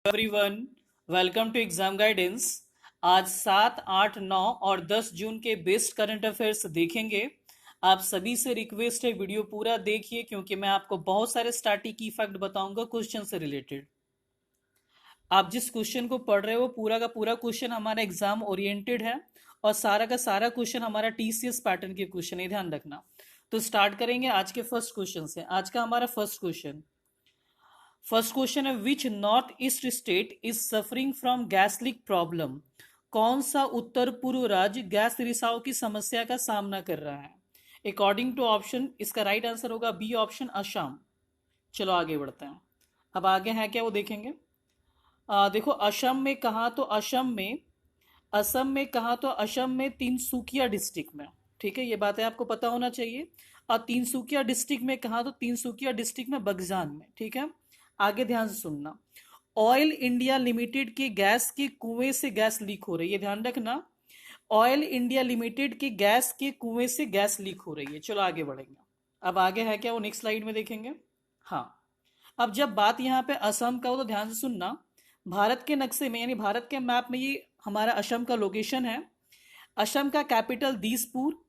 Everyone, welcome to exam guidance. आज 7, 8, 9 और 10 जून के बेस्ट करंट अफेयर्स देखेंगे। आप सभी से रिक्वेस्ट है वीडियो पूरा देखिए, क्योंकि मैं आपको बहुत सारे स्टैटिक की फैक्ट बताऊंगा क्वेश्चन से रिलेटेड। आप जिस क्वेश्चन को पढ़ रहे हो वो पूरा का पूरा क्वेश्चन हमारा एग्जाम ओरिएंटेड है, और सारा का सारा क्वेश्चन हमारा टीसीएस पैटर्न के क्वेश्चन है, ध्यान रखना। तो स्टार्ट करेंगे आज के फर्स्ट क्वेश्चन से। आज का हमारा फर्स्ट क्वेश्चन है, which north east state is suffering from gas leak problem. कौन सा उत्तर पूर्व राज्य गैस रिसाव की समस्या का सामना कर रहा है? अकॉर्डिंग टू ऑप्शन इसका राइट आंसर होगा बी ऑप्शन, असम। चलो आगे बढ़ते हैं। अब आगे है क्या वो देखेंगे। देखो, असम में तिनसुकिया डिस्ट्रिक्ट में। ठीक है, ये बातें आपको पता होना चाहिए। और तिनसुकिया डिस्ट्रिक्ट में कहा तो तिनसुकिया डिस्ट्रिक्ट में बगजान में। ठीक है, आगे ध्यान से सुनना। ऑयल इंडिया लिमिटेड के गैस के कुएं से गैस लीक हो रही है, ध्यान रखना। ऑयल इंडिया लिमिटेड के गैस के कुएं से गैस लीक हो रही है। चलो आगे बढ़ेंगे। अब आगे है क्या वो नेक्स्ट स्लाइड में देखेंगे। हाँ, अब जब बात यहाँ पे असम का हो तो ध्यान से सुनना। भारत के नक्शे में यानी भारत के मैप में ये हमारा असम का लोकेशन है। असम का कैपिटल दिसपुर,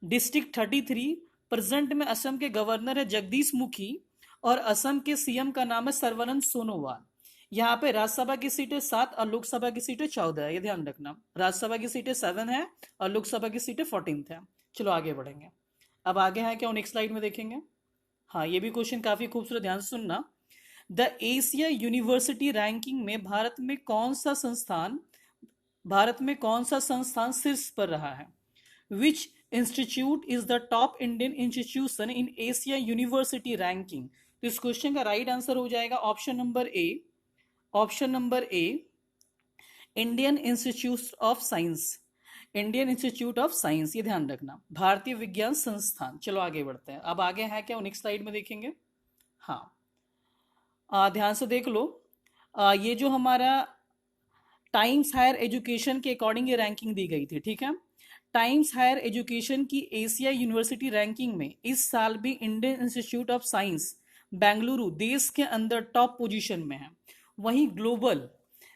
डिस्ट्रिक्ट 33। प्रेजेंट में असम के गवर्नर है जगदीश मुखी, और असम के सीएम का नाम है सर्बानंद सोनोवाल। यहाँ पे राज्यसभा की सीटें 7 और लोकसभा की सीटें 14 है, ये ध्यान रखना। राज्यसभा की सीटें 7 है और लोकसभा की सीटें 14 है। चलो आगे बढ़ेंगे। अब आगे है क्या, नेक्स्ट स्लाइड में देखेंगे। हाँ, ये भी क्वेश्चन काफी खूबसूरत, ध्यान से सुनना। द एशिया यूनिवर्सिटी रैंकिंग में भारत में कौन सा संस्थान शीर्ष पर रहा है? Which institute is the top Indian institution in Asia university ranking? तो इस क्वेश्चन का राइट आंसर हो जाएगा option number A, Indian institute of science. Indian institute of science, ये ध्यान रखना, भारतीय विज्ञान संस्थान। चलो आगे बढ़ते हैं। अब आगे है क्या, नेक्स्ट स्लाइड में देखेंगे। हाँ, ध्यान से देख लो। ये जो हमारा टाइम्स हायर एजुकेशन के अकॉर्डिंग ये रैंकिंग दी गई थी। ठीक है, टाइम्स हायर एजुकेशन की एशिया यूनिवर्सिटी रैंकिंग में इस साल भी Indian institute of science Bengaluru देश के अंदर टॉप पोजीशन में है। वहीं ग्लोबल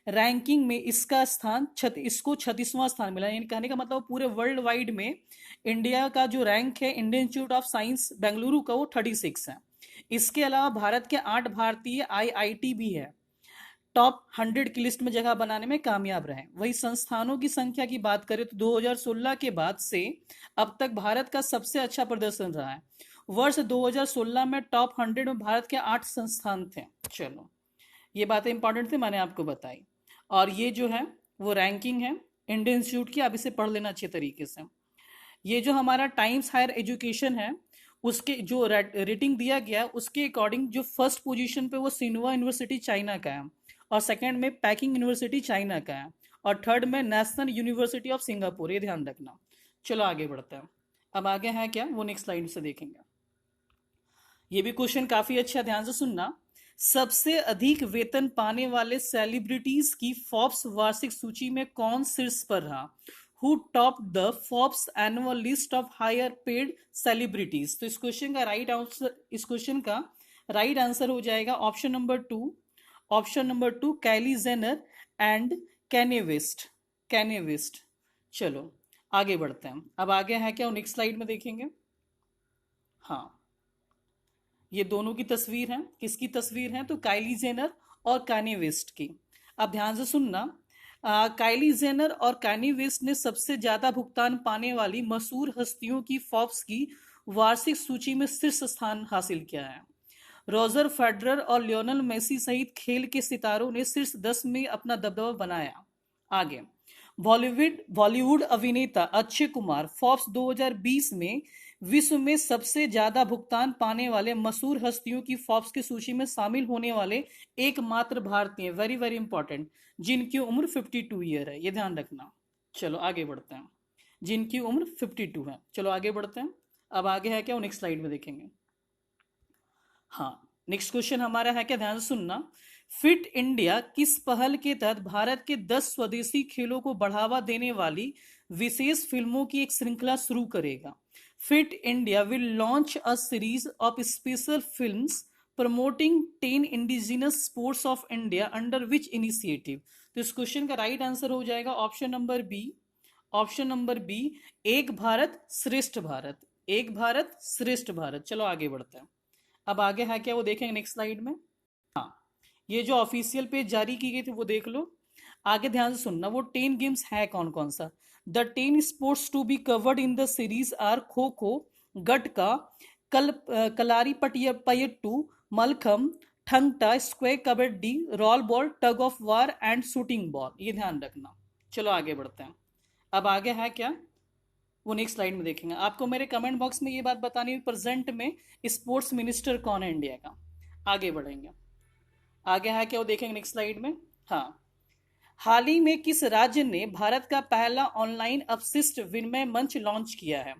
रैंकिंग में इसको 36वां स्थान मिला। यानी कहने का मतलब पूरे वर्ल्ड वाइड में इंडिया का जो रैंक है Indian institute of science Bengaluru का, वो 36 है। इसके अलावा भारत के 8 भारतीय आईआईटी भी है टॉप 100 की लिस्ट में जगह बनाने में कामयाब रहे। वही संस्थानों की संख्या की बात करें तो 2016 के बाद से अब तक भारत का सबसे अच्छा प्रदर्शन रहा है। वर्ष 2016 में टॉप 100 में भारत के 8 संस्थान थे। चलो, ये बातें इंपॉर्टेंट थी, मैंने आपको बताई। और ये जो है वो रैंकिंग है इंडियन इंस्टीट्यूट की, आप इसे पढ़ लेना अच्छे तरीके से। ये जो हमारा टाइम्स हायर एजुकेशन है उसके जो रेटिंग दिया गया उसके अकॉर्डिंग जो फर्स्ट पोजीशन पे वो सिन्हुआ यूनिवर्सिटी चाइना का है, और सेकंड में पैकिंग यूनिवर्सिटी चाइना का है, और थर्ड में नेशनल यूनिवर्सिटी ऑफ सिंगापुर, ये ध्यान रखना। चलो आगे बढ़ते हैं। अब आगे है क्या वो नेक्स्ट स्लाइड से देखेंगे। ये भी क्वेश्चन काफी अच्छा, ध्यान से सुनना। सबसे अधिक वेतन पाने वाले सेलिब्रिटीज की फोर्ब्स वार्षिक सूची में कौन शीर्ष पर रहा? Who top the Forbes annual list of higher paid celebrities? तो इस क्वेश्चन का राइट आंसर हो जाएगा option number two, Kylie Jenner and Kanye West. चलो आगे बढ़ते हैं। अब आगे है क्या नेक्स्ट स्लाइड में देखेंगे। हाँ, ये दोनों की तस्वीर है। किसकी तस्वीर है? तो काइली जेनर और कानी वेस्ट की। अब ध्यान से सुनना। काइली जेनर और कानी वेस्ट ने सबसे ज्यादा भुगतान पाने वाली मशहूर हस्तियों की फोर्ब्स की वार्षिक सूची में शीर्ष स्थान हासिल किया है। रॉजर फेडरर और लियोनेल मेसी सहित खेल के सितारों ने शीर्ष 10 में अपना दबदबा बनाया। आगे, बॉलीवुड अभिनेता अक्षय कुमार फोर्ब्स 2020 में विश्व में सबसे ज्यादा भुगतान पाने वाले मशहूर हस्तियों की फोर्ब्स की सूची में शामिल होने वाले एकमात्र भारतीय, वेरी वेरी इंपॉर्टेंट, जिनकी उम्र 52 ईयर है, ये ध्यान रखना। चलो आगे बढ़ते हैं। जिनकी उम्र 52 है। चलो आगे बढ़ते हैं। अब आगे है क्या वो नेक्स्ट स्लाइड में देखेंगे। हाँ, नेक्स्ट क्वेश्चन हमारा है क्या, ध्यान से सुनना। फिट इंडिया किस पहल के तहत भारत के 10 स्वदेशी खेलों को बढ़ावा देने वाली विशेष फिल्मों की एक श्रृंखला शुरू करेगा? Fit India will launch a series of special films promoting 10 indigenous sports of India under which initiative? तो इस क्वेश्चन का राइट आंसर हो जाएगा option number B. Option number B, एक भारत श्रेष्ठ भारत। एक भारत श्रेष्ठ भारत। चलो आगे बढ़ते हैं। अब आगे है क्या वो देखेंगे नेक्स्ट स्लाइड में। हाँ, ये जो ऑफिशियल पेज जारी की गई थी वो देख लो। आगे ध्यान से सुनना, वो 10 गेम्स है कौन कौन सा। The 10 sports to be covered in the series are kho kho, gatka, Kalaripayattu, mallakhamb, thang ta, square kabaddi, roll ball, tug of war and shooting ball. ये ध्यान रखना। चलो आगे बढ़ते हैं। अब आगे है क्या वो नेक्स्ट स्लाइड में देखेंगे। आपको मेरे कमेंट बॉक्स में ये बात बतानी है प्रेजेंट में स्पोर्ट्स मिनिस्टर कौन है इंडिया का। आगे बढ़ेंगे। आगे है क्या वो देखेंगे नेक्स्ट स्लाइड में। हाँ, हाल ही में किस राज्य ने भारत का पहला ऑनलाइन अपशिष्ट विनिमय मंच लॉन्च किया है?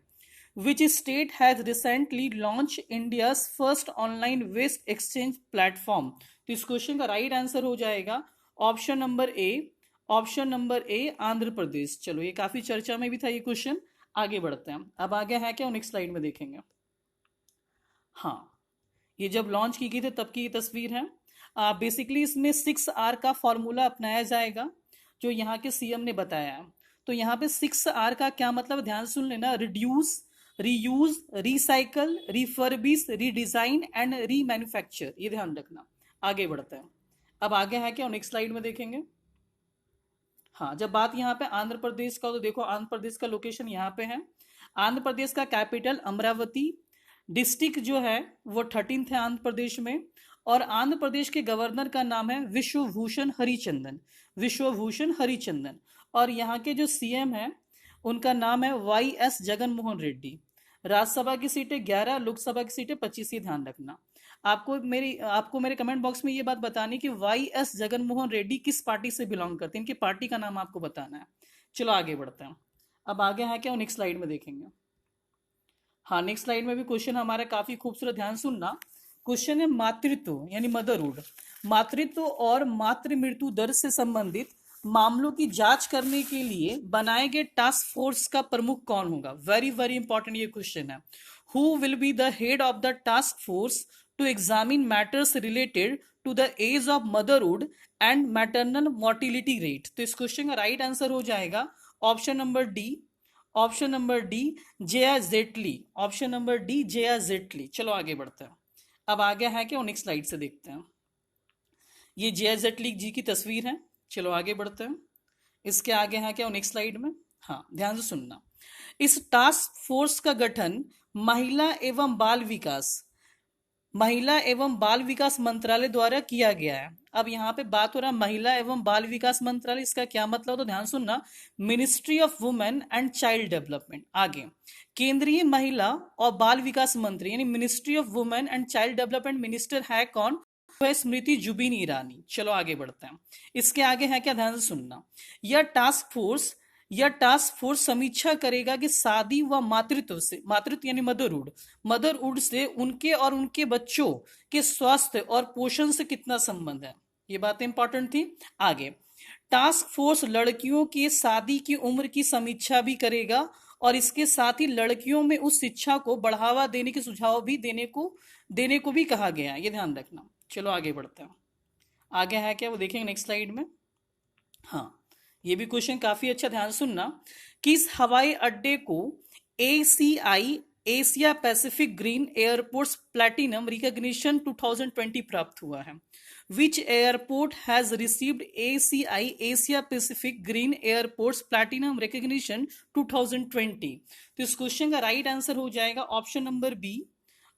Which state has recently launch India first online waste exchange platform? तो इस क्वेश्चन का राइट आंसर हो जाएगा option number A. Option number A Andhra Pradesh. चलो ये काफी चर्चा में भी था ये क्वेश्चन। आगे बढ़ते हैं। अब आगे है क्या नेक्स्ट स्लाइड में देखेंगे। हाँ, ये जब लॉन्च की गई थी तब की ये तस्वीर है। बेसिकली इसमें 6R का फॉर्मूला अपनाया जाएगा जो यहाँ के सीएम ने बताया है। तो यहाँ पे 6R का क्या मतलब, ध्यान सुन लेना। Reduce, reuse, recycle, refurbish, redesign and remanufacture. ये ध्यान रखना। आगे बढ़ते हैं। अब आगे है क्या नेक्स्ट स्लाइड में देखेंगे। हाँ, जब बात यहाँ पे आंध्र प्रदेश का, तो देखो आंध्र प्रदेश का लोकेशन यहाँ पे है। आंध्र प्रदेश का कैपिटल अमरावती। डिस्ट्रिक्ट जो है वो 13th है आंध्र प्रदेश में। और आंध्र प्रदेश के गवर्नर का नाम है विश्वभूषण हरिचंदन। विश्वभूषण हरिचंदन। और यहाँ के जो सीएम है उनका नाम है YS जगनमोहन रेड्डी। राज्यसभा की सीटें 11, लोकसभा की सीटें 25। ध्यान रखना। आपको मेरे कमेंट बॉक्स में ये बात बतानी कि YS जगनमोहन रेड्डी किस पार्टी से बिलोंग करते हैं, इनकी पार्टी का नाम आपको बताना है। चलो आगे बढ़ते हैं। अब आगे है क्या नेक्स्ट स्लाइड में देखेंगे। हाँ, नेक्स्ट स्लाइड में भी क्वेश्चन हमारा काफी खूबसूरत, ध्यान सुनना। क्वेश्चन है मातृत्व यानी मदरहुड। मातृत्व और मातृ मृत्यु दर से संबंधित मामलों की जांच करने के लिए बनाए गए टास्क फोर्स का प्रमुख कौन होगा? वेरी वेरी इंपॉर्टेंट ये क्वेश्चन है। Who will be the head of the task force to examine matters related to the age of motherhood and maternal mortality rate? तो इस क्वेश्चन का राइट आंसर हो जाएगा option number D. Option number D Jaya Jaitley. Option number D Jaya Jaitley. चलो आगे बढ़ते हैं। अब आगे है क्या नेक्स्ट स्लाइड से देखते हैं। ये जेया जेटली जी की तस्वीर है। चलो आगे बढ़ते हैं। इसके आगे है क्या नेक्स्ट स्लाइड में। हाँ, ध्यान से सुनना। इस टास्क फोर्स का गठन महिला एवं बाल विकास मंत्रालय द्वारा किया गया है। अब यहाँ पे बात हो रहा है महिला एवं बाल विकास मंत्रालय, इसका क्या मतलब, तो ध्यान सुनना। Ministry of women and child development. आगे केंद्रीय महिला और बाल विकास मंत्री यानी ministry of women and child development minister है कौन? तो स्मृति जुबिन ईरानी। चलो आगे बढ़ते हैं। इसके आगे है क्या, ध्यान से सुनना। यह टास्क फोर्स समीक्षा करेगा कि शादी व मातृत्व यानी मदरहुड से उनके और उनके बच्चों के स्वास्थ्य और पोषण से कितना संबंध है। ये बातें इंपॉर्टेंट थी। आगे टास्क फोर्स लड़कियों की शादी की उम्र की समीक्षा भी करेगा और इसके साथ ही लड़कियों में उस शिक्षा को बढ़ावा देने के सुझाव भी देने को भी कहा गया है। ये ध्यान रखना। चलो आगे बढ़ते हैं। आगे है क्या वो देखेंगे नेक्स्ट स्लाइड में। हाँ, ये भी क्वेश्चन काफी अच्छा, ध्यान सुनना। किस हवाई अड्डे को ACI Asia Pacific green airports platinum recognition 2020 प्राप्त हुआ है? Which airport has received ACI Asia Pacific green airports platinum recognition 2020? तो इस क्वेश्चन का राइट आंसर हो जाएगा option number B.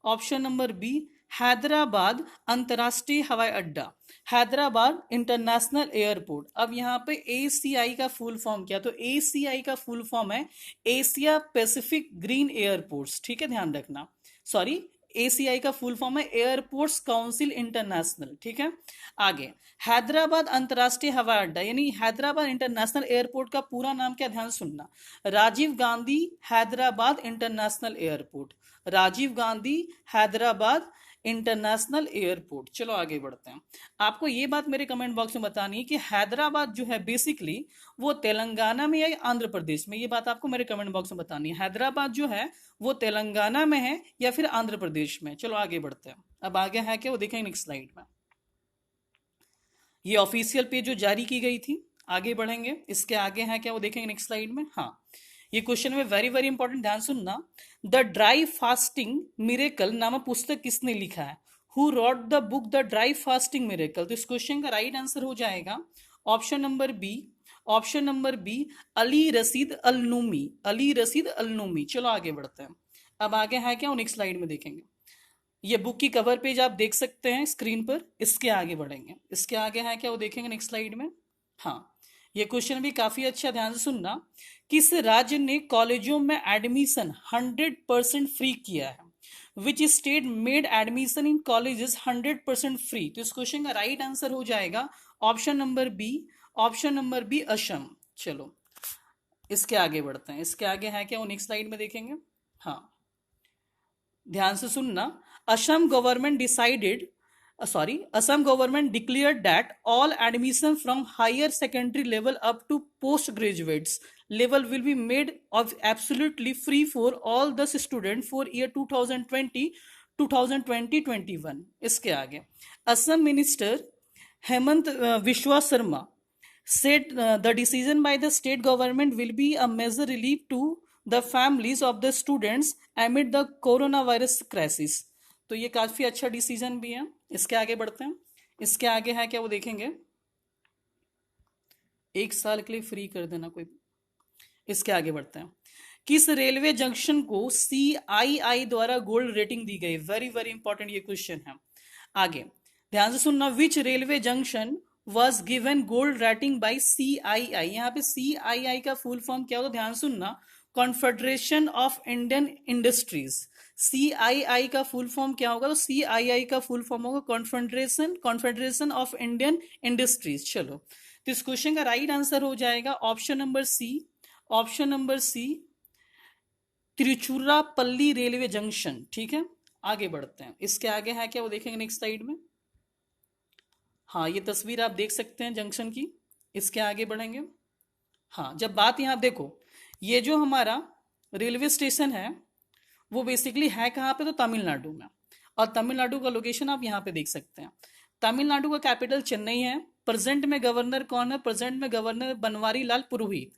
Option number B Hyderabad अंतर्राष्ट्रीय हवाई अड्डा, हैदराबाद इंटरनेशनल एयरपोर्ट। अब यहाँ पे ACI का फुल फॉर्म क्या, तो ACI का फुल फॉर्म है एशिया पैसिफिक ग्रीन एयरपोर्ट्स। ठीक है, ध्यान रखना। सॉरी, ACI का फुल फॉर्म है एयरपोर्ट्स काउंसिल इंटरनेशनल। ठीक है। आगे हैदराबाद अंतर्राष्ट्रीय हवाई अड्डा यानी हैदराबाद इंटरनेशनल एयरपोर्ट का पूरा नाम क्या, ध्यान सुनना। Rajiv Gandhi Hyderabad international airport. Rajiv Gandhi Hyderabad international airport. चलो आगे बढ़ते हैं। आपको ये बात मेरे कमेंट बॉक्स में बतानी है कि हैदराबाद जो है बेसिकली वो तेलंगाना में या आंध्र प्रदेश में, ये बात आपको मेरे कमेंट बॉक्स में बतानी है। हैदराबाद जो है वो तेलंगाना में है या फिर आंध्र प्रदेश में। चलो आगे बढ़ते हैं। अब आगे है क्या वो देखेंगे नेक्स्ट स्लाइड में। ये ऑफिशियल पेज जो जारी की गई थी, आगे बढ़ेंगे, इसके आगे है क्या वो देखेंगे नेक्स्ट स्लाइड में। हाँ, ये क्वेश्चन में वेरी वेरी इंपॉर्टेंट, ध्यान सुनना। द ड्राई फास्टिंग मिरेकल नामक पुस्तक किसने लिखा है? Who wrote the book the dry fasting miracle? तो इस क्वेश्चन का राइट आंसर हो जाएगा option number B, option number B, Ali Rashid Al नूमी, Ali Rashid Al नूमी। चलो आगे बढ़ते हैं। अब आगे है क्या वो नेक्स्ट स्लाइड में देखेंगे। ये बुक की कवर पेज आप देख सकते हैं स्क्रीन पर, इसके आगे बढ़ेंगे, इसके आगे है क्या वो देखेंगे नेक्स्ट स्लाइड में। हाँ, ये क्वेश्चन भी काफी अच्छा, ध्यान से सुनना। किस राज्य ने कॉलेजों में एडमिशन 100% फ्री किया है? Which state made admission in colleges 100% free? तो इस क्वेश्चन का राइट आंसर हो जाएगा option number B, option number B, Assam. चलो इसके आगे बढ़ते हैं, इसके आगे है क्या वो नेक्स्ट स्लाइड में देखेंगे। हाँ, ध्यान से सुनना। Assam government decided Assam government declared that all admission from higher secondary level up to postgraduates level will be made of absolutely free for all the students for year 2020-21। इसके आगे असम मिनिस्टर हेमंत विश्वा Sharma said the decision by the state government will be a major relief to the families of the students amid the coronavirus crisis। तो ये काफी अच्छा decision भी है। इसके आगे बढ़ते हैं, इसके आगे है क्या वो देखेंगे। 1 साल के लिए फ्री कर देना कोई। इसके आगे बढ़ते हैं। किस रेलवे जंक्शन को CII द्वारा गोल्ड रेटिंग दी गई? वेरी वेरी इंपॉर्टेंट ये क्वेश्चन है। आगे ध्यान से सुनना। विच railway junction was given gold rating by CII? यहाँ पे CII का फुल फॉर्म क्या होता है, ध्यान सुनना। Confederation of Indian industries. CII का फुल फॉर्म क्या होगा? तो CII का फुल फॉर्म होगा कॉन्फेडरेशन ऑफ इंडियन इंडस्ट्रीज। चलो, तो इस क्वेश्चन का राइट आंसर हो जाएगा option number C, option number C, Tiruchirappalli railway junction. ठीक है, आगे बढ़ते हैं। इसके आगे है क्या वो देखेंगे नेक्स्ट स्लाइड में। हाँ, ये तस्वीर आप देख सकते हैं जंक्शन की। इसके आगे बढ़ेंगे। हाँ, जब बात यहाँ देखो, ये जो हमारा रेलवे स्टेशन है वो बेसिकली है कहाँ पे? तो तमिलनाडु में। और तमिलनाडु का लोकेशन आप यहाँ पे देख सकते हैं। तमिलनाडु का कैपिटल चेन्नई है। प्रेजेंट में गवर्नर कौन है? प्रेजेंट में गवर्नर बनवारी लाल पुरोहित।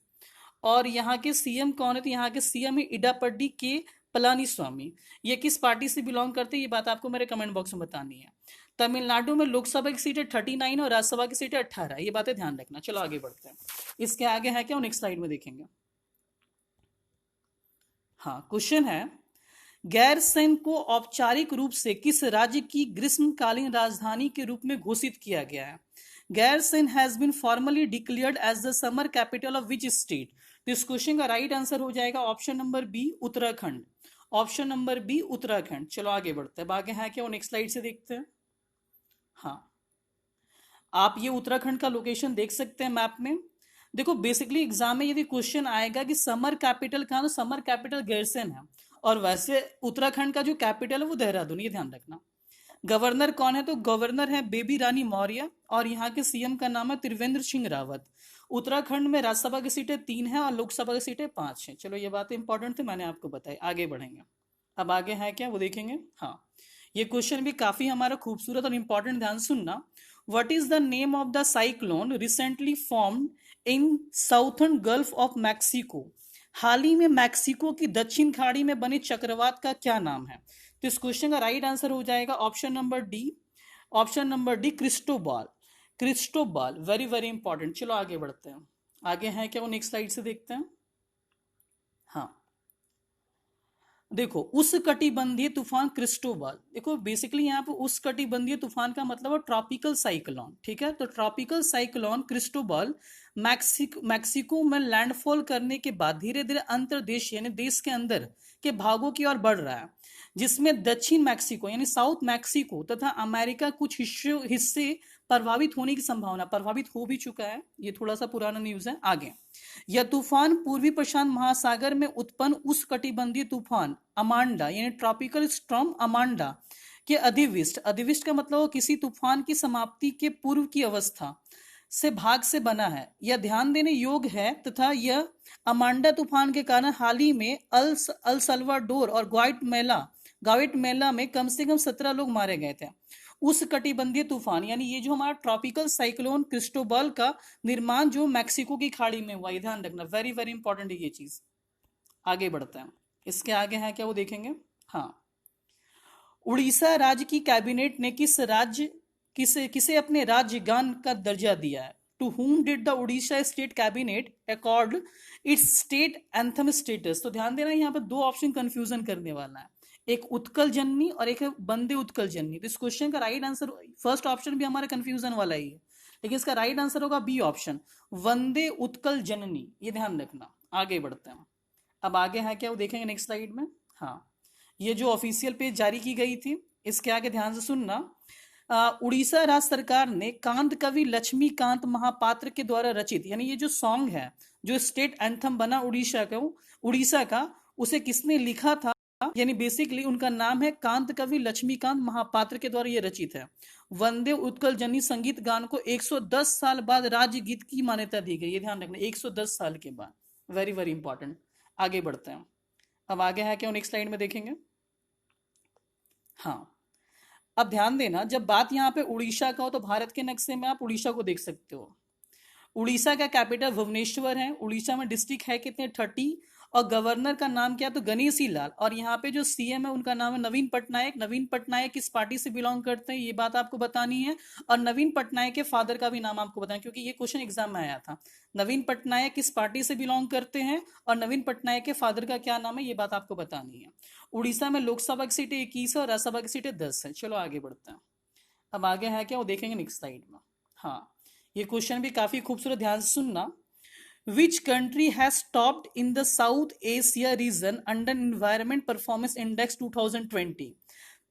और यहाँ के सीएम कौन है? तो यहाँ के सीएम है इडापड्डी के पलानीस्वामी। ये किस पार्टी से बिलोंग करते हैं, ये बात आपको मेरे कमेंट बॉक्स में बतानी है। तमिलनाडु में लोकसभा की सीटें 39 और राज्यसभा की सीटें 18, ये बातें ध्यान रखना। चलो आगे बढ़ते हैं। इसके आगे है क्या वो नेक्स्ट स्लाइड में देखेंगे। हाँ, क्वेश्चन है गैरसैंण को औपचारिक रूप से किस राज्य की ग्रीष्मकालीन राजधानी के रूप में घोषित किया गया है? Gairsain has been formally declared as the summer capital of which state? तो इस क्वेश्चन का राइट आंसर हो जाएगा option number B, Uttarakhand. Option number B, Uttarakhand. चलो आगे बढ़ते हैं। आगे है क्या वो नेक्स्ट स्लाइड से देखते हैं। हाँ, आप ये उत्तराखंड का लोकेशन देख सकते हैं मैप में। देखो, बेसिकली एग्जाम में यदि क्वेश्चन आएगा कि समर कैपिटल कहाँ, तो समर कैपिटल गैरसैंण है। और वैसे उत्तराखंड का जो कैपिटल है वो देहरादून, ये ध्यान रखना। गवर्नर कौन है? तो गवर्नर है बेबी रानी मौर्य। और यहाँ के सीएम का नाम है त्रिवेंद्र सिंह रावत। उत्तराखंड में राज्यसभा की सीटें 3 हैं और लोकसभा की सीटें 5 हैं। चलो, ये बातें इंपॉर्टेंट थी, मैंने आपको बताई। आगे बढ़ेंगे। अब आगे है क्या वो देखेंगे। हाँ, ये क्वेश्चन भी काफी हमारा खूबसूरत और इंपॉर्टेंट, ध्यान सुनना। What is the name of the cyclone recently formed in southern gulf of Mexico? हाल ही में मैक्सिको की दक्षिण खाड़ी में बने चक्रवात का क्या नाम है? तो इस क्वेश्चन का राइट आंसर हो जाएगा option number D, option number D, Cristobal. Cristobal, very very important. चलो आगे बढ़ते हैं। आगे है क्या वो नेक्स्ट स्लाइड से देखते हैं। हाँ, देखो, उष्णकटिबंधीय तूफान क्रिस्टोबाल। देखो, बेसिकली यहाँ पे उष्णकटिबंधीय तूफान का मतलब है ट्रॉपिकल साइक्लोन। ठीक है, तो ट्रॉपिकल साइक्लोन क्रिस्टोबाल मैक्सिको में लैंडफॉल करने के बाद धीरे धीरे अंतर्देश यानी देश के अंदर के भागों की ओर बढ़ रहा है, जिसमें दक्षिण मैक्सिको यानी साउथ मैक्सिको तथा अमेरिका कुछ हिस्से प्रभावित होने की संभावना, प्रभावित हो भी चुका है। ये थोड़ा सा पुराना न्यूज है। आगे, यह तूफान पूर्वी प्रशांत महासागर में उत्पन्न उष्णकटिबंधीय तूफान अमांडा यानी ट्रॉपिकल स्टॉर्म अमांडा के अधिविष्ट का मतलब हो किसी तूफान की समाप्ति के पूर्व की अवस्था से भाग से बना है। यह ध्यान देने योग्य है तथा यह अमांडा तूफान के कारण हाल ही में अल सल्वाडोर और ग्वाटेमाला गाविट मेला में कम से कम 17 लोग मारे गए थे। उस कटिबंधीय तूफान यानी ये जो हमारा ट्रॉपिकल साइक्लोन क्रिस्टोबल का निर्माण जो मैक्सिको की खाड़ी में हुआ, ये ध्यान रखना, वेरी वेरी इंपॉर्टेंट है ये चीज। आगे बढ़ते हैं, इसके आगे है क्या वो देखेंगे। हाँ, उड़ीसा राज्य की कैबिनेट ने किसे किसे अपने राज्य गान का दर्जा दिया है? To whom did the Orissa state cabinet accord its state anthem status? तो ध्यान देना, यहाँ पे दो ऑप्शन कंफ्यूजन करने वाला है, एक उत्कल जननी और एक है वंदे उत्कल जननी। तो इस क्वेश्चन का राइट आंसर, फर्स्ट ऑप्शन भी हमारा कंफ्यूजन वाला ही है, लेकिन इसका राइट आंसर होगा बी ऑप्शन, वंदे उत्कल जननी, ये ध्यान रखना। आगे बढ़ते हैं, अब आगे है क्या वो देखेंगे नेक्स्ट स्लाइड में। हाँ, ये जो ऑफिशियल पेज जारी की गई थी, इसके आगे ध्यान से सुनना। उड़ीसा राज्य सरकार ने कांत कवि लक्ष्मीकांत महापात्र के द्वारा रचित, यानी ये जो सॉन्ग है, जो स्टेट एंथम बना उड़ीसा का, उसे किसने लिखा था? यानी बेसिकली उनका नाम है कांत कवि लक्ष्मीकांत महापात्र के द्वारा ये रचित है। वंदे उत्कल जननी संगीत गान को 110 साल बाद राज्य गीत की मान्यता दी गई, ये ध्यान रखना, 110 साल के बाद, वेरी वेरी इंपॉर्टेंट। आगे बढ़ते हैं, अब आगे है क्या नेक्स्ट स्लाइड में देखेंगे। हाँ, अब ध्यान देना, जब बात यहाँ पे उड़ीसा का हो तो भारत के नक्शे में आप उड़ीसा को देख सकते हो। उड़ीसा का कैपिटल भुवनेश्वर है। उड़ीसा में डिस्ट्रिक्ट है कितने, 30। और गवर्नर का नाम क्या है, तो गणेशी लाल। और यहाँ पे जो सीएम है उनका नाम है नवीन पटनायक। नवीन पटनायक किस पार्टी से बिलोंग करते हैं, ये बात आपको बतानी है। और नवीन पटनायक के फादर का भी नाम आपको बताना, क्योंकि ये क्वेश्चन एग्जाम में आया था। नवीन पटनायक किस पार्टी से बिलोंग करते हैं और नवीन पटनायक के फादर का क्या नाम है, ये बात आपको बतानी है। उड़ीसा में लोकसभा की सीटें 21 है और राज्यसभा की सीटें 10 है। चलो आगे बढ़ते हैं, अब आगे है क्या वो देखेंगे नेक्स्ट स्लाइड में। हाँ, ये क्वेश्चन भी काफी खूबसूरत, ध्यान से सुनना। Which country has topped in the south Asia region under environment performance index 2020?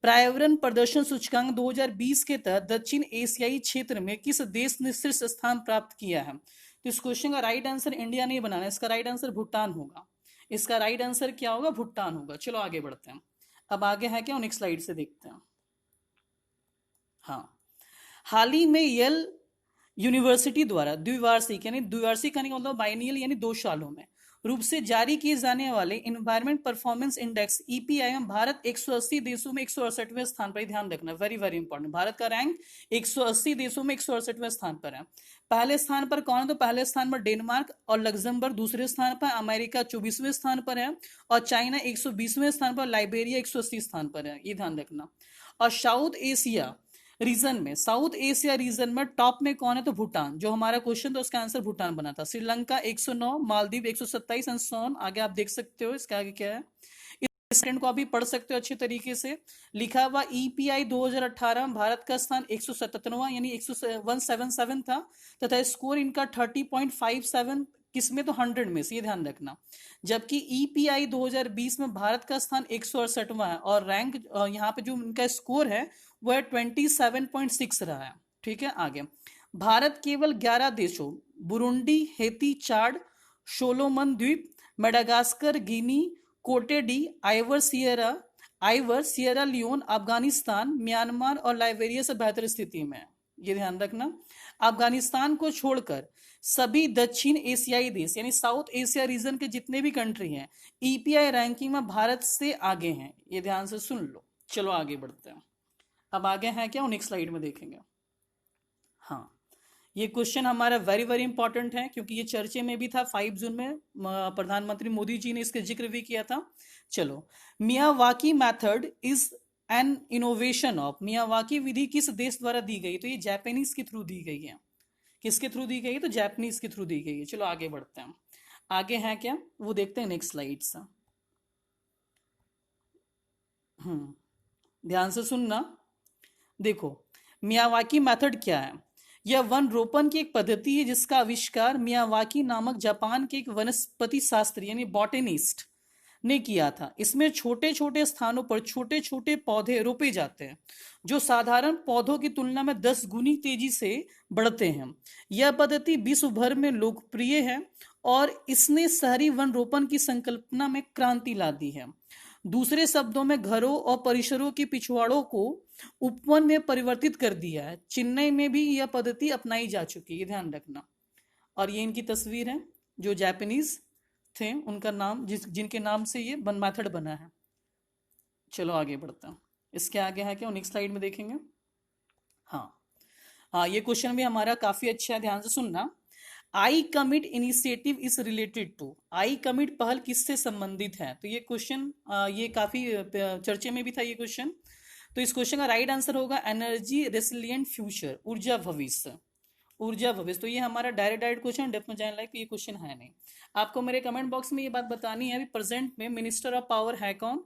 पर्यावरण प्रदर्शन सूचकांक 2020 के तहत दक्षिण एशियाई क्षेत्र में किस देश ने शीर्ष स्थान प्राप्त किया है? तो इस क्वेश्चन का राइट आंसर इंडिया नहीं बनाना, इसका राइट आंसर भूटान होगा। इसका राइट आंसर क्या होगा, भूटान होगा। चलो आगे बढ़ते हैं, अब आगे है क्या नेक्स्ट स्लाइड से देखते हैं। हाँ, हाल ही में यल यूनिवर्सिटी द्वारा द्विवार्षिक, यानी द्विवार्षिक कहने का मतलब बाइनियल यानी 2 सालों में रूप से जारी किए जाने वाले इन्वायरमेंट परफॉर्मेंस इंडेक्स ईपीआई में भारत 180 देशों में 168वें स्थान पर, ध्यान रखना, वेरी वेरी इंपॉर्टेंट। भारत का रैंक 180 देशों में 168वें स्थान पर है। पहले स्थान पर कौन है, तो पहले स्थान पर डेनमार्क और लग्जमबर्ग, दूसरे स्थान पर अमेरिका 24वें स्थान पर है, और चाइना 120वें स्थान पर, लाइबेरिया 180 स्थान पर है, ये ध्यान रखना। और साउथ एशिया रीजन में टॉप में कौन है, तो भूटान। जो हमारा क्वेश्चन था उसका आंसर भूटान बना था। Sri Lanka 109, Maldives 127 and so on. आगे आप देख सकते हो इसके आगे क्या है, इस ट्रेंड को आप भी पढ़ सकते हो अच्छे तरीके से। लिखा हुआ ईपीआई 2018 भारत का स्थान 177वां यानी 177 था, तथा स्कोर इनका 30.57 किसमें, तो 100 में से, ये ध्यान रखना। जबकि ईपीआई 2020 में भारत का स्थान 168वां है और रैंक यहाँ पे जो इनका स्कोर है वो है 27.6 रहा है। ठीक है, आगे भारत केवल 11 देशों बुरुंडी, हेती, चाड, सोलोमन द्वीप, Madagascar, Guinea, Cote d'Ivoire, Sierra Leone, Afghanistan, Myanmar और लाइबेरिया से बेहतर स्थिति में है, ये ध्यान रखना। अफगानिस्तान को छोड़कर सभी दक्षिण एशियाई देश यानी साउथ एशिया रीजन के जितने भी कंट्री हैं ईपीआई रैंकिंग में भारत से आगे हैं, ये ध्यान से सुन लो। चलो आगे बढ़ते हैं, अब आगे है क्या नेक्स्ट स्लाइड में देखेंगे। हाँ, ये क्वेश्चन हमारा वेरी वेरी इंपॉर्टेंट है, क्योंकि ये चर्चे में भी था। 5 जून में प्रधानमंत्री मोदी जी ने इसके जिक्र भी किया था। चलो, Miyawaki method is an innovation of, Miyawaki विधि किस देश द्वारा दी गई, तो ये जापानीज के थ्रू दी गई है। किसके थ्रू दी गई है, तो जापानीज के थ्रू दी गई है। चलो आगे बढ़ते हैं, आगे है क्या वो देखते हैं नेक्स्ट स्लाइड्स। ध्यान से सुनना। देखो, मियावाकी मेथड क्या है, यह वन रोपण की एक पद्धति है जिसका आविष्कार मियावाकी नामक जापान के एक वनस्पति शास्त्री यानी बॉटेनिस्ट ने किया था। इसमें छोटे छोटे स्थानों पर छोटे छोटे पौधे रोपे जाते हैं जो साधारण पौधों की तुलना में 10 गुनी तेजी से बढ़ते हैं। यह पद्धति विश्व भर में लोकप्रिय है और इसने शहरी वन रोपण की संकल्पना में क्रांति ला दी है। दूसरे शब्दों में घरों और परिसरों के पिछवाड़ों को उपवन में परिवर्तित कर दिया है। चेन्नई में भी यह पद्धति अपनाई जा चुकी है, ध्यान रखना। और ये इनकी तस्वीर है, जो जापानीज थे उनका नाम जिनके नाम से ये वन मेथड बना है। चलो आगे बढ़ते हैं। इसके आगे है क्या, नेक्स्ट स्लाइड में देखेंगे। हाँ हाँ, ये क्वेश्चन भी हमारा काफी अच्छा है, ध्यान से सुनना। I commit initiative is related to, I commit पहल किससे संबंधित है? तो ये क्वेश्चन ये काफी चर्चे में भी था ये क्वेश्चन। तो इस क्वेश्चन का राइट आंसर होगा एनर्जी रेसिलियंट फ्यूचर, ऊर्जा भविष्य, ऊर्जा भविष्य। तो ये हमारा डायरेक्ट डायरेक्ट क्वेश्चन, डेप्थ में जाने लायक ये क्वेश्चन है नहीं। आपको मेरे कमेंट बॉक्स में ये बात बतानी है अभी प्रेजेंट में मिनिस्टर ऑफ पावर है कौन,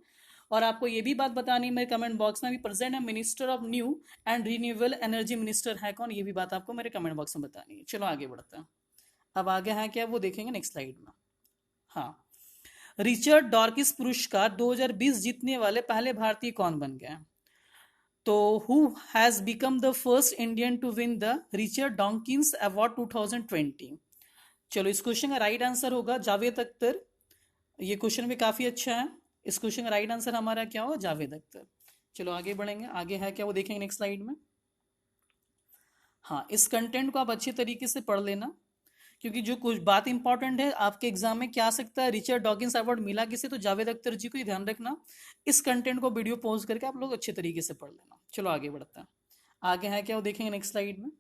और आपको ये भी बात बतानी है मेरे कमेंट बॉक्स में अभी प्रेजेंट है minister of new and renewable energy minister है कौन, ये भी बात आपको मेरे कमेंट बॉक्स में बतानी है। चलो आगे बढ़ते हैं। अब आगे है क्या, वो देखेंगे नेक्स्ट स्लाइड में। हाँ, रिचर्ड डॉर्किस पुरस्कार 2020 जीतने वाले पहले भारतीय कौन बन गए? तो who has become the first Indian to win the Richard Dawkins award 2020? चलो इस क्वेश्चन का राइट आंसर होगा जावेद अख्तर। ये क्वेश्चन भी काफी अच्छा है। इस क्वेश्चन का राइट आंसर हमारा क्या होगा, जावेद अख्तर। चलो आगे बढ़ेंगे, आगे है क्या वो देखेंगे नेक्स्ट स्लाइड में। हाँ, इस कंटेंट को आप अच्छे तरीके से पढ़ लेना, क्योंकि जो कुछ बात इंपॉर्टेंट है आपके एग्जाम में क्या आ सकता है। रिचर्ड डॉकिंस अवार्ड मिला किसे, तो जावेद अख्तर जी को ही ध्यान रखना। इस कंटेंट को वीडियो पॉज करके आप लोग अच्छे तरीके से पढ़ लेना। चलो आगे बढ़ते हैं, आगे है क्या वो देखेंगे नेक्स्ट स्लाइड में।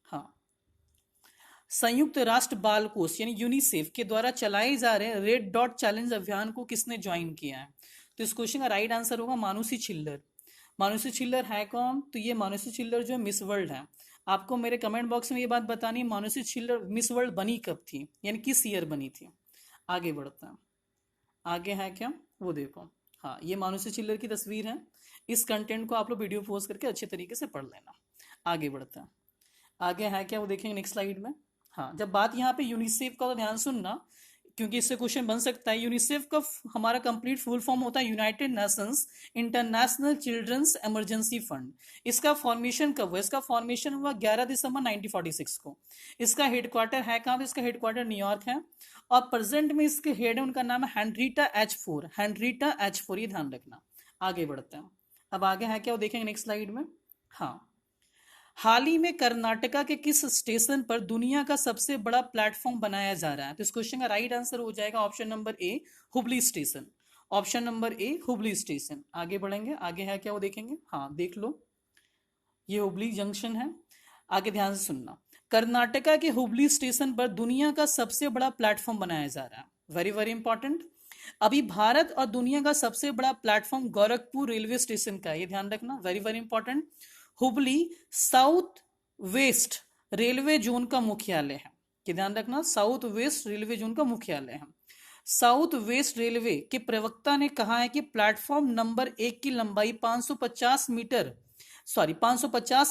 हाँ, संयुक्त राष्ट्र बाल कोष यानी यूनिसेफ के द्वारा चलाए जा रहे रेड डॉट चैलेंज अभियान को किसने ज्वाइन किया है? तो इस क्वेश्चन का राइट आंसर होगा मानुषी छिल्लर। मानुषी छिल्लर है कौन? तो ये मानुषी छिल्लर जो मिस वर्ल्ड है। आपको मेरे कमेंट बॉक्स में ये बात बतानी है मानुषी छिल्लर मिस वर्ल्ड बनी कब थी, यानी किस ईयर बनी थी। आगे बढ़ते हैं, आगे है क्या वो देखो। हाँ, ये मानुषी छिल्लर की तस्वीर है। इस कंटेंट को आप लोग वीडियो पोस्ट करके अच्छे तरीके से पढ़ लेना। आगे बढ़ते हैं, आगे है क्या वो देखेंगे नेक्स्ट स्लाइड में। हाँ, जब बात यहाँ पे यूनिसेफ का, तो ध्यान सुनना, क्योंकि इससे क्वेश्चन बन सकता है। यूनिसेफ का हमारा कंप्लीट फुल फॉर्म होता है United Nations International Children's Emergency Fund. इसका फॉर्मेशन कब हुआ? इसका फॉर्मेशन हुआ 11 दिसंबर 1946 को। इसका हेडक्वार्टर है कहाँ पे? इसका हेडक्वार्टर न्यूयॉर्क है, और प्रेजेंट में इसके हेड है, उनका नाम है हेनरीटा H4, हेनरीटा H4, ये ध्यान रखना। आगे बढ़ते हैं, अब आगे है क्या वो देखेंगे नेक्स्ट स्लाइड में। हाँ, हाल ही में कर्नाटका के किस स्टेशन पर दुनिया का सबसे बड़ा प्लेटफॉर्म बनाया जा रहा है? तो इस क्वेश्चन का राइट आंसर हो जाएगा ऑप्शन नंबर ए, हुबली स्टेशन। ऑप्शन नंबर ए, हुबली स्टेशन। आगे बढ़ेंगे, आगे है क्या वो देखेंगे। हाँ देख लो, ये हुबली जंक्शन है। आगे ध्यान से सुनना, कर्नाटका के हुबली स्टेशन पर दुनिया का सबसे बड़ा प्लेटफॉर्म बनाया जा रहा है। Very very important. अभी भारत और दुनिया का सबसे बड़ा प्लेटफॉर्म गोरखपुर रेलवे स्टेशन का है, ये ध्यान रखना, very very important. Hubli south west railway zone का मुख्यालय है, ये ध्यान रखना, साउथ वेस्ट रेलवे जोन का मुख्यालय है। साउथ वेस्ट रेलवे के प्रवक्ता ने कहा है कि प्लेटफॉर्म नंबर 1 की लंबाई 550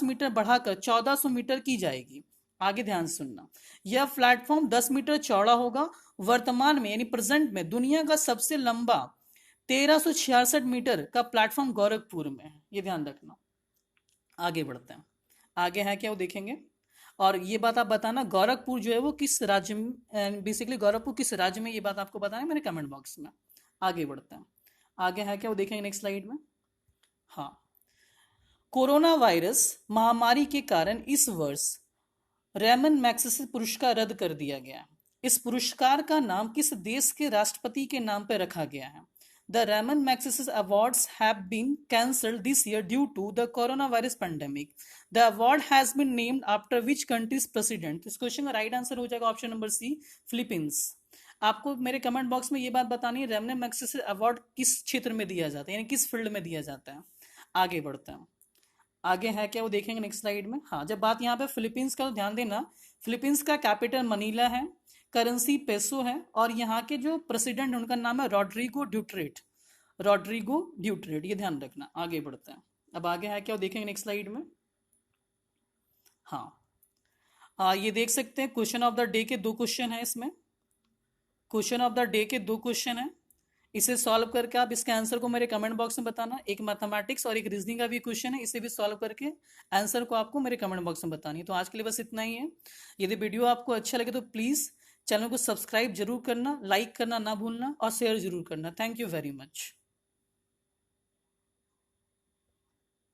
मीटर बढ़ाकर 1400 मीटर की जाएगी। आगे ध्यान सुनना, यह प्लेटफॉर्म 10 मीटर चौड़ा होगा। वर्तमान में यानी प्रेजेंट में दुनिया का सबसे लंबा 1366 मीटर का प्लेटफॉर्म गोरखपुर में है, ये ध्यान रखना। आगे बढ़ते हैं, आगे है क्या वो देखेंगे। और ये बात आप बताना गोरखपुर जो है वो किस राज्य में, बेसिकली गोरखपुर किस राज्य में, ये बात आपको बताना मेरे कमेंट बॉक्स में। आगे बढ़ते हैं, आगे है क्या वो देखेंगे नेक्स्ट स्लाइड में। हाँ, कोरोना वायरस महामारी के कारण इस वर्ष रेमन मैग्सेसे पुरस्कार रद्द कर दिया गया। इस पुरस्कार का नाम किस देश के राष्ट्रपति के नाम पर रखा गया है? The Raman Magsaysay Awards have been cancelled this year due to the coronavirus pandemic. The award has been named after which country's president? इस क्वेश्चन का राइट आंसर हो जाएगा ऑप्शन नंबर सी, फिलीपींस। आपको मेरे कमेंट बॉक्स में ये बात बतानी है रेमन मैग्सेसे अवार्ड किस क्षेत्र में दिया जाता है, यानी किस फील्ड में दिया जाता है। आगे बढ़ते हैं, आगे है क्या वो देखेंगे नेक्स्ट स्लाइड में। हाँ, जब बात यहाँ पे फिलीपींस का, तो ध्यान देना, फिलीपींस का कैपिटल मनीला है, करेंसी पेसो है, और यहाँ के जो प्रेसिडेंट उनका नाम है रोड्रिगो ड्यूटेर्टे, रोड्रिगो ड्यूटेर्टे, ये ध्यान रखना। आगे बढ़ते हैं, अब आगे है क्या वो देखेंगे नेक्स्ट स्लाइड में। हाँ, ये देख सकते हैं क्वेश्चन ऑफ द डे के 2 क्वेश्चन है इसमें। क्वेश्चन ऑफ द डे के 2 क्वेश्चन है, इसे सॉल्व करके आप इसके आंसर को मेरे कमेंट बॉक्स में बताना। एक मैथमेटिक्स और एक रीजनिंग का भी क्वेश्चन है, इसे भी सॉल्व करके आंसर को आपको मेरे कमेंट बॉक्स में बतानी है। तो आज के लिए बस इतना ही है। यदि वीडियो आपको अच्छा लगे तो प्लीज़ चैनल को सब्सक्राइब जरूर करना, लाइक करना ना भूलना, और शेयर जरूर करना। Thank you very much.